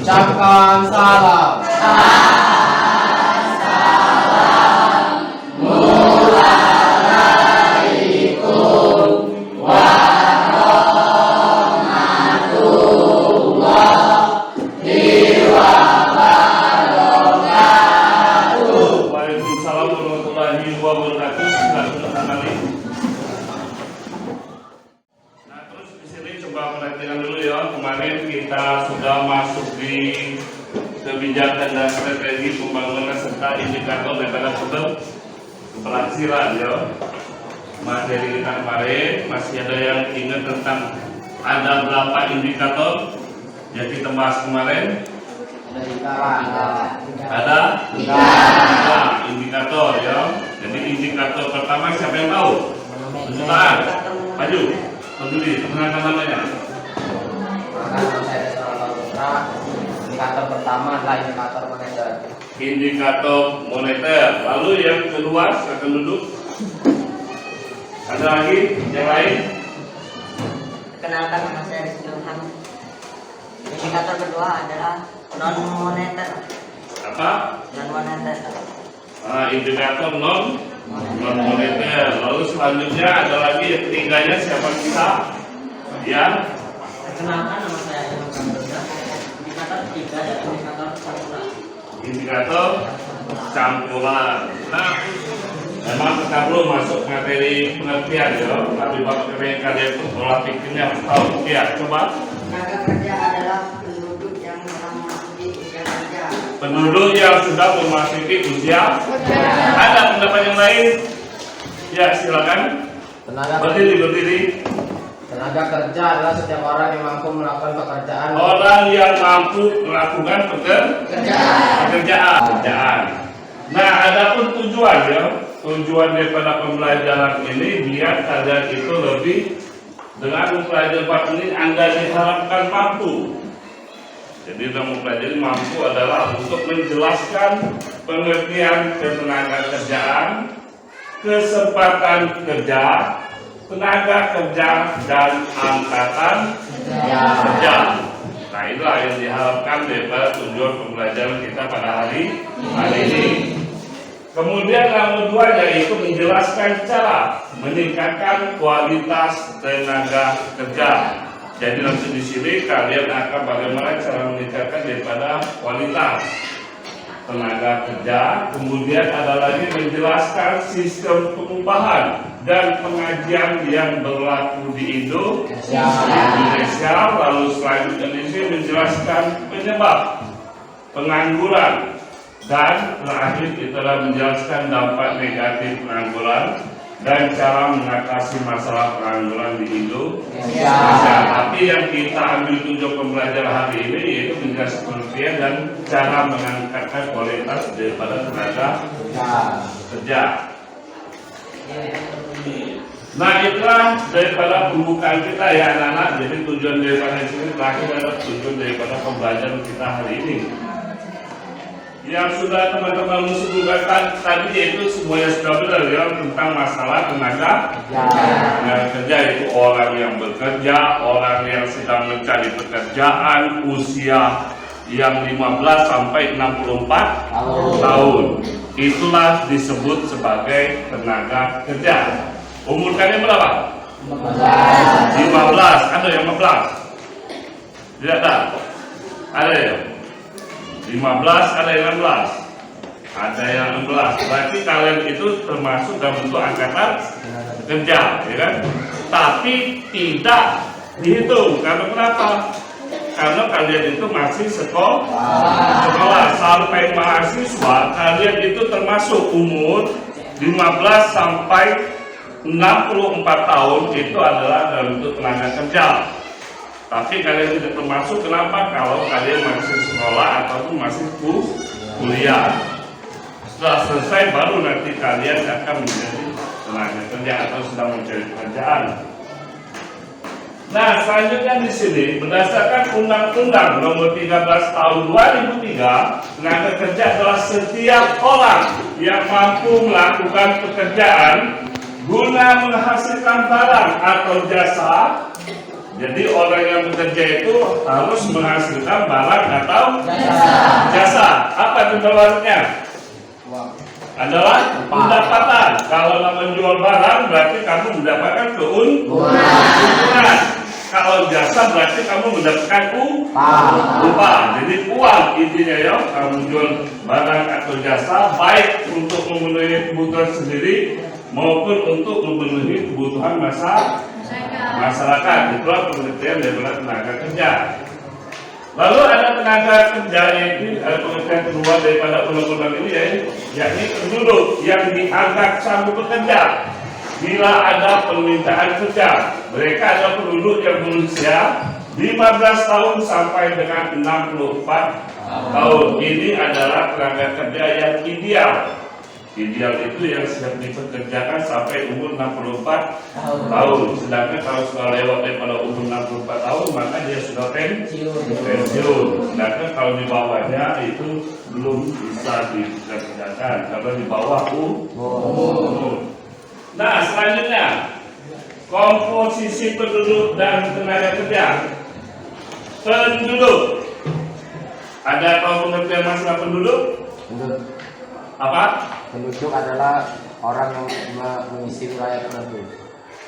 Ucapkan salam. Waalaikumsalam warahmatullahi wabarakatuh. Silakan Ali. Nah, terus di sini coba perhatikan dulu ya. Kemarin kita sudah masuk di kebijakan dan strategi pembangunan serta indikator daripada keberhasilan ya. Materi kita kemarin masih ada yang ingat tentang ada berapa indikator yang kita bahas kemarin? Ada tiga indikator ya. Jadi indikator pertama siapa yang tahu? Tunjukkan. Maju. Peduli. Perkenalkan namanya. Indikator pertama adalah indikator moneter. Indikator moneter. Lalu yang kedua silakan duduk. Ada lagi yang lain? Kenalkan, nama saya Rizky Ilham. Indikator kedua adalah non moneter. Apa? Non moneter. Indikator non moneter. Lalu selanjutnya ada lagi yang ketiganya siapa kita? Ya. Kenalkan, nama saya Ilham Kamboja. Indikator ketiga adalah indikator campuran. Indikator campuran. Nah, memang kita belum masuk materi pengertian ya, tapi bapak kalian itu pola pikirnya harus tahu ya. Coba. Tenaga kerja adalah penduduk yang telah memasuki usia kerja. Penduduk yang sudah memasuki usia. Ada pendapat yang lain? Ya, silakan. Berdiri. Tenaga kerja adalah setiap orang yang mampu melakukan pekerjaan. Orang yang mampu melakukan pekerjaan. Nah, adapun tujuan ya, tujuan daripada pembelajaran ini biar kalian itu lebih dengan mempelajari bab ini Anda diharapkan mampu. Jadi dalam mempelajari mampu adalah untuk menjelaskan pengertian ketenaga kerjaan, kesempatan kerja, tenaga kerja dan angkatan kerja. Nah, itulah yang diharapkan daripada tujuan pembelajaran kita pada hari ini. Kemudian yang kedua yaitu menjelaskan cara meningkatkan kualitas tenaga kerja. Jadi nanti di sini kalian akan bagaimana cara meningkatkan daripada kualitas tenaga kerja. Kemudian ada lagi menjelaskan sistem pengupahan dan pengajian yang berlaku di Indonesia. Lalu selanjutnya di sini menjelaskan penyebab pengangguran. Dan terakhir kita telah menjelaskan dampak negatif pengangguran dan cara mengatasi masalah pengangguran di Indonesia. Tapi yang kita ambil tujuan pembelajaran hari ini yaitu menjelaskan pengertian dan cara mengangkatkan kualitas daripada tenaga kerja. Nah, itulah daripada pembukaan kita ya anak-anak. Jadi tujuan daripada sini terakhir adalah tujuan daripada pembelajaran kita hari ini. Yang sudah teman-teman sebutkan tadi yaitu semuanya sudah benar ya tentang masalah tenaga kerja, itu orang yang bekerja, orang yang sedang mencari pekerjaan, usia yang 15 sampai 64 tahun. Itulah disebut sebagai tenaga kerja. Umur kalian berapa? 15. Ada yang 15? Tidak ada? Ada ya? 15, ada yang 16, ada yang 16. Berarti kalian itu termasuk dalam bentuk angkatan kerja, ya kan? Tapi tidak dihitung. Karena kenapa? Karena kalian itu masih sekolah sampai mahasiswa. Kalian itu termasuk umur 15 sampai 64 tahun itu adalah dalam bentuk tenaga kerja. Tapi kalian tidak termasuk, kenapa? Kalau kalian masih sekolah ataupun masih kuliah. Setelah selesai baru nanti kalian akan menjadi tenaga kerja atau sedang mencari pekerjaan. Nah, selanjutnya di sini berdasarkan Undang-Undang Nomor 13 Tahun 2003, tenaga kerja adalah setiap orang yang mampu melakukan pekerjaan guna menghasilkan barang atau jasa Jadi orang yang bekerja itu harus menghasilkan barang atau jasa. Apa itu bawaannya? Adalah pendapatan. Kalau menjual barang berarti kamu mendapatkan keuntungan. Kalau jasa berarti kamu mendapatkan upah. Jadi uang intinya ya. Kamu jual barang atau jasa baik untuk memenuhi kebutuhan sendiri maupun untuk memenuhi kebutuhan masyarakat. Itulah pengertian daripada tenaga kerja. Lalu ada tenaga kerja ini, ada pengertian kedua daripada undang-undang ini yakni penduduk yang dianggap sanggup bekerja bila ada permintaan kerja. Mereka adalah penduduk yang berusia 15 tahun sampai dengan 64 tahun. Ini adalah tenaga kerja yang ideal. Ideal itu yang siap dipekerjakan sampai umur 64 tahun. Sedangkan kalau sudah lewat daripada umur 64 tahun maka dia sudah pensiun. Sedangkan kalau di bawahnya itu belum bisa dipekerjakan karena di bawah umur. Nah, selanjutnya komposisi penduduk dan tenaga kerja. Penduduk. Ada tahu pengertian masalah penduduk? Apa? Penduduk adalah orang yang mengisi wilayah tertentu.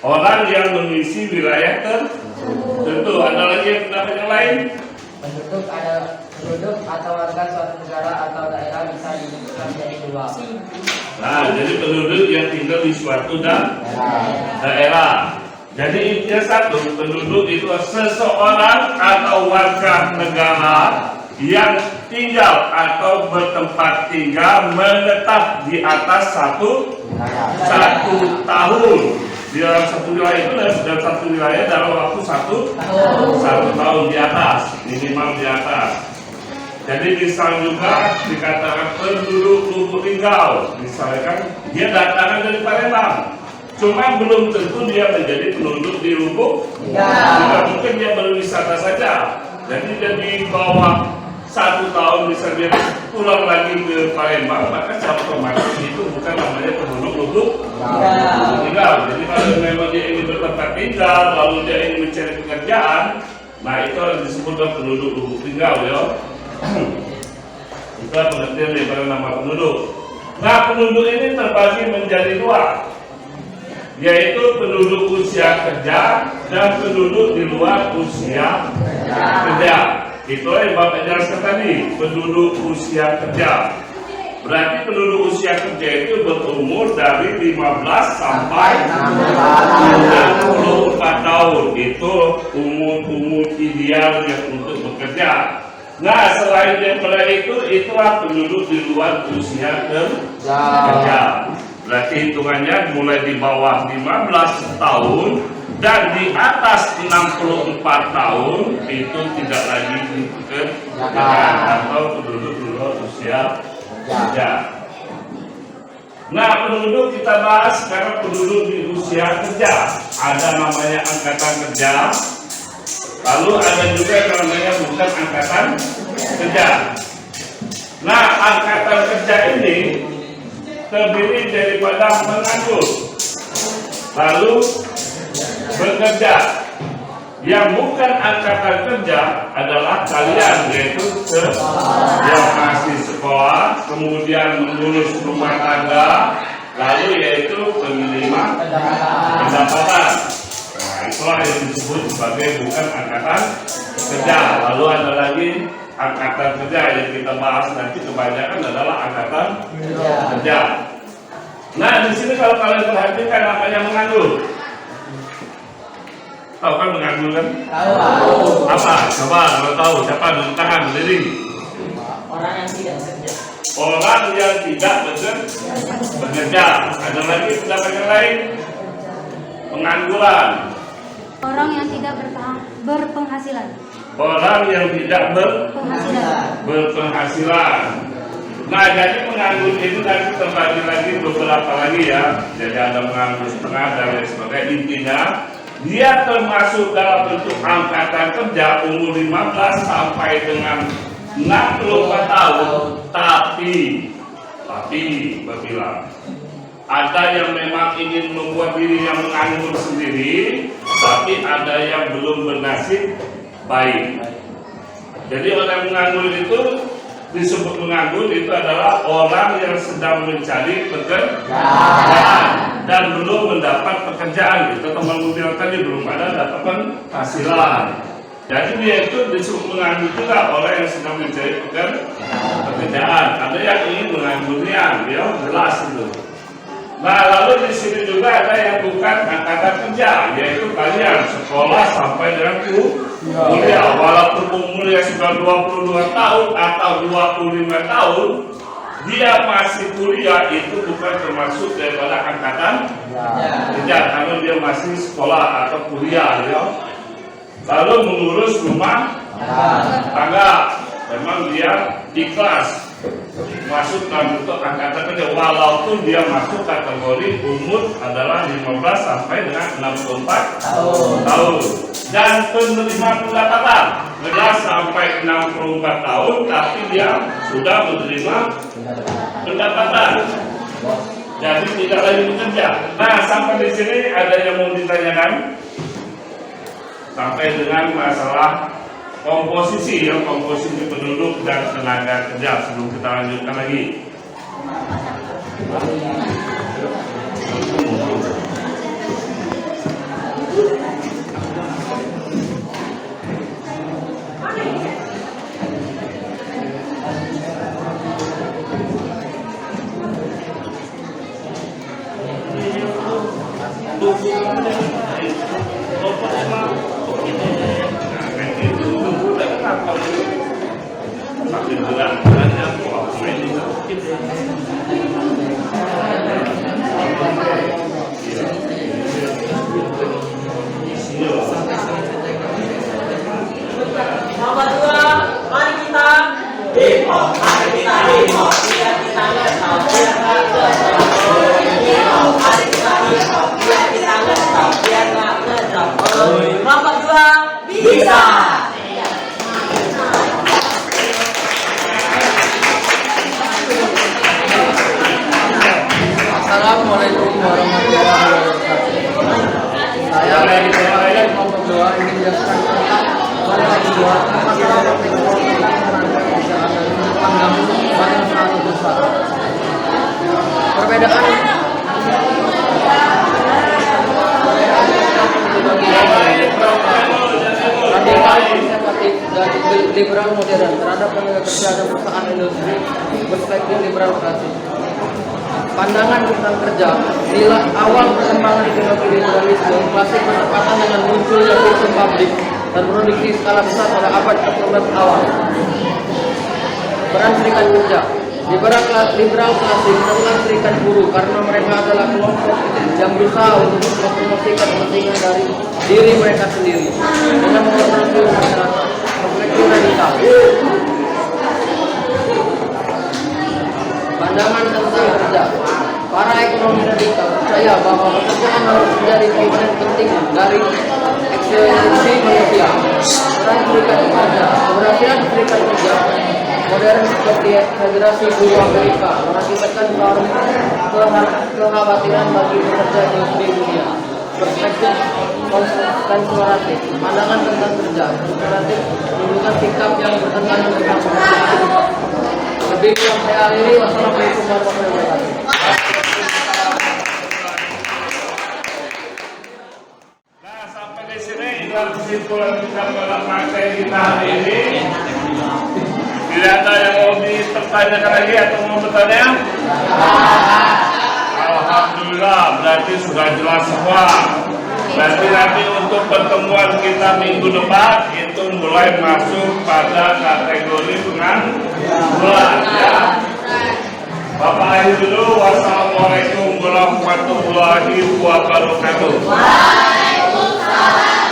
Orang yang mengisi wilayah tertentu. Ada lagi yang pendapat yang lain? Penduduk ada penduduk atau warga suatu negara atau daerah bisa dibentukkan menjadi dua. Nah, jadi penduduk yang tinggal di suatu daerah. Jadi intinya satu, penduduk itu seseorang atau warga negara yang tinggal atau bertempat tinggal menetap di atas satu tahun di dalam satu wilayah itu, dalam satu wilayah dalam waktu satu tahun di atas, minimal di atas. Jadi misal juga dikatakan penduduk Lubuk Linggau, misalkan dia datangan dari Palembang, cuma belum tentu dia menjadi penduduk di Lubuk. Juga mungkin dia berwisata saja. Jadi dia di bawah 1 tahun bisa dia pulang lagi ke Palembang, maka secara otomatis itu bukan namanya penduduk Lubuk Linggau. Jadi kalau memang dia ingin bertempat tinggal, lalu dia ingin mencari pekerjaan, nah itu harus disebut penduduk Lubuk Linggau ya. Itulah pengertian daripada nama penduduk. Nah, penduduk ini terbagi menjadi dua, yaitu penduduk usia kerja dan penduduk di luar usia kerja. Itulah yang Bapak jelaskan tadi, penduduk usia kerja. Berarti penduduk usia kerja itu berumur dari 15 sampai 64 tahun. Itu umur idealnya untuk bekerja. Nah, selain daripada itu, itulah penduduk di luar usia kerja. Berarti hitungannya mulai di bawah 15 tahun dan di atas 64 tahun itu tidak lagi dipekerjakan atau penduduk di luar usia kerja. Nah, penduduk kita bahas sekarang penduduk di usia kerja. Ada namanya angkatan kerja. Lalu ada juga yang namanya bukan angkatan kerja. Nah, angkatan kerja ini terdiri daripada menganggur, lalu bekerja. Yang bukan angkatan kerja adalah kalian, yaitu yang masih sekolah, kemudian lulus rumah tangga, lalu yaitu penerima pendapatan. Nah, itulah yang disebut sebagai bukan angkatan kerja. Lalu ada lagi angkatan kerja yang kita bahas nanti kebanyakan adalah angkatan kerja. Nah, di sini kalau kalian perhatikan namanya menganggur. Tahu kan menganggur kan? Tahu. Apa? Coba kalau tahu siapa dulu tangan berdiri. Orang yang tidak bekerja. Orang yang tidak bekerja. Ada lagi pendapat yang lain? Pengangguran. Orang yang tidak berpenghasilan. Orang yang tidak berpenghasilan. Nah, jadi penganggur itu nanti terbagi lagi beberapa lagi ya. Jadi ada penganggur setengah dan lain sebagainya. Intinya dia termasuk dalam bentuk angkatan kerja umur 15 sampai dengan 64 tahun. Tapi apabila ada yang memang ingin membuat diri yang menganggur sendiri, tapi ada yang belum bernasib baik. Jadi orang menganggur itu disebut menganggur itu adalah orang yang sedang mencari pekerjaan dan belum mendapat pekerjaan. Itu teman bilang tadi belum ada dapat penghasilan. Jadi dia itu disebut menganggur juga orang yang sedang mencari pekerjaan. Ada yang ingin menganggurnya, dia jelas itu. Nah, lalu di sini juga ada yang bukan angkatan kerja, yaitu kalian sekolah sampai dengan kuliah. Walaupun umurnya sudah 22 tahun atau 25 tahun, dia masih kuliah, itu bukan termasuk daripada angkatan kerja, karena dia masih sekolah atau kuliah. Ya. Lalu mengurus rumah tangga, memang dia ikhlas masuk dalam bentuk angkatan kerja, walaupun dia masuk kategori umur adalah 15 sampai dengan 64 tahun. Dan penerima pendapatan 15 sampai 64 tahun, tapi dia sudah menerima pendapatan, jadi tidak lagi bekerja. Nah, sampai di sini ada yang mau ditanyakan sampai dengan masalah komposisi, ya, komposisi penduduk dan tenaga kerja, sebelum kita lanjutkan lagi. Nomor 2, mari kita demo, mari kita demo, biar kita nggak tahu, biar nggak demo, mari kita demo, biar kita nggak tahu, biar nggak ngejauh. Nomor 2, bisa. Assalamualaikum warahmatullahi wabarakatuh. Saya dari Bapak nomor 2 ingin menjelaskan tentang masalah kedua, masalah teknologi dan tenaga kerjaan dan pandang banyak sangat besar. Perbedaan radikal konservatif dan liberal modern terhadap tenaga kerja dan perusahaan industri berspektif liberal klasik. Pandangan tentang kerja, inilah awal perkembangan ideologi liberalisme klasik bertepatan dengan munculnya sistem pabrik dan produksi skala besar pada abad ke-19 awal. Peran serikat kerja, liberal klasik tentang serikat buruh karena mereka adalah kelompok yang berusaha untuk mempromosikan kepentingan dari diri mereka sendiri dengan mempengaruhi masyarakat. Perspektif radikal. Pandangan tentang kerja, para ekonomi radikal percaya bahwa pekerjaan harus menjadi komponen penting dari eksistensi manusia. Peran serikat kerja, keberhasilan serikat kerja modern seperti Federasi Buruh Amerika mengakibatkan kekhawatiran bagi pekerja industri dunia. Perspektif konservatif, pandangan tentang kerja, konservatif menunjukkan sikap yang bertentangan dengan pekerjaan. Lebih kurang saya akhiri. Wassalamualaikum warahmatullahi wabarakatuh. Nah, sampai di sini itulah kesimpulan kita pada materi kita hari ini. Tidak ada yang mau dipertanyakan lagi atau mau bertanya? Alhamdulillah, berarti sudah jelas semua. Berarti nanti untuk pertemuan kita minggu depan itu mulai masuk pada kategori pengangguran, ya. Bapak akhir dulu. Wassalamualaikum warahmatullahi wabarakatuh. Waalaikumsalam.